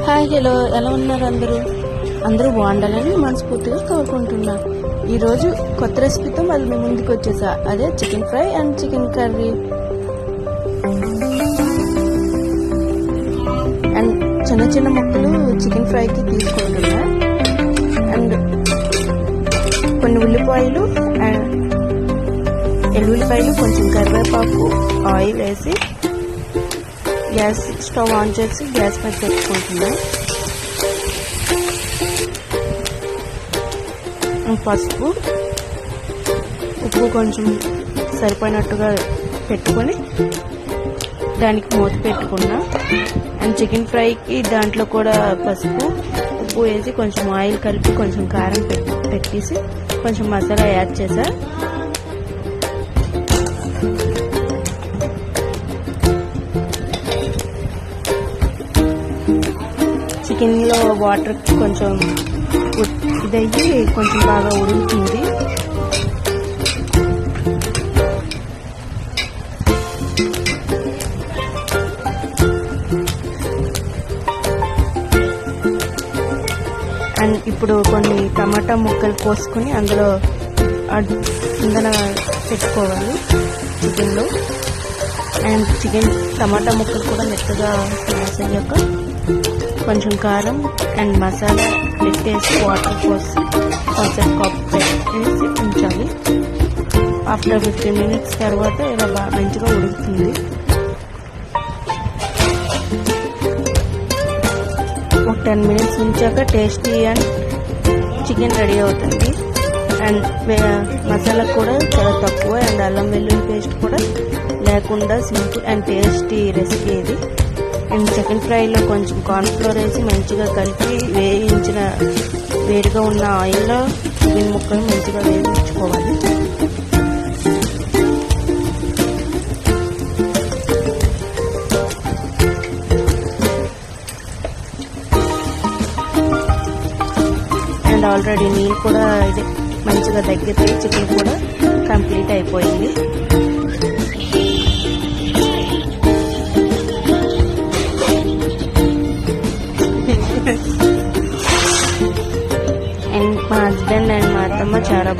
Hi hello, ఎలా ఉన్నారు అందరూ బాగుండాలని మనస్ఫూర్తిగా కోరుకుంటున్నాను. ఈరోజు కొత్త రెసిపీతో మళ్ళీ మీ ముందుకు వచ్చేసా. అదే chicken fry and chicken curry. And చిన్న చిన్న ముక్కలు చికెన్ ఫ్రైకి తీసుకుంటున్నా. అండ్ కొన్ని ఉల్లిపాయలు అండ్ ఎల్లుల్లిపాయలు, కొంచెం కరివేపాకు, ఆయిల్ వేసి గ్యాస్ స్టవ్ ఆన్ చేసి గ్యాస్ మీద పెట్టుకుంటున్నా. పసుపు, ఉప్పు కొంచెం సరిపోయినట్టుగా పెట్టుకొని దానికి మూత పెట్టుకున్నా. అండ్ చికెన్ ఫ్రైకి దాంట్లో కూడా పసుపు, ఉప్పు వేసి కొంచెం ఆయిల్ కలిపి కొంచెం కారం పెట్టేసి కొంచెం మసాలా యాడ్ చేసా. చికెన్లో వాటర్ కొంచెం ఇదయ్యి కొంచెం బాగా ఉడుకుతుంది. అండ్ ఇప్పుడు కొన్ని టమాటా ముక్కలు కోసుకొని అందులో కిందన పెట్టుకోవాలి చికెన్లో. అండ్ చికెన్ టమాటా ముక్కలు కూడా మెత్తగా స్మాష్ అయ్యాక కొంచెం కారం అండ్ మసాలా పెట్టేసి వాటర్ పోసి కొంచెం కప్పు పెట్టేసి ఉంచాలి. ఆఫ్టర్ 15 minutes తర్వాత ఇలా బాగా మంచిగా ఉడుకుతుంది. ఒక 10 minutes ఉంచాక టేస్టీ అండ్ చికెన్ రెడీ అవుతుంది. అండ్ మసాలా కూడా చాలా తక్కువ అండ్ అల్లం వెల్లుల్లి పేస్ట్ కూడా లేకుండా సింపుల్ అండ్ టేస్టీ రెసిపీ ఇది. అండ్ చికెన్ ఫ్రైలో కొంచెం కార్న్ఫ్లోర్ వేసి మంచిగా కలిపి వేడిగా ఉన్న ఆయిల్లో చికెన్ ముక్కలు మంచిగా వేయించుకోవాలి. అండ్ ఆల్రెడీ నీళ్ళు కూడా ఇది మంచిగా దగ్గరికి చికెన్ కూడా కంప్లీట్ అయిపోయింది. అండ్ మా హస్బెండ్ అండ్ మా అత్తమ్మ చాలా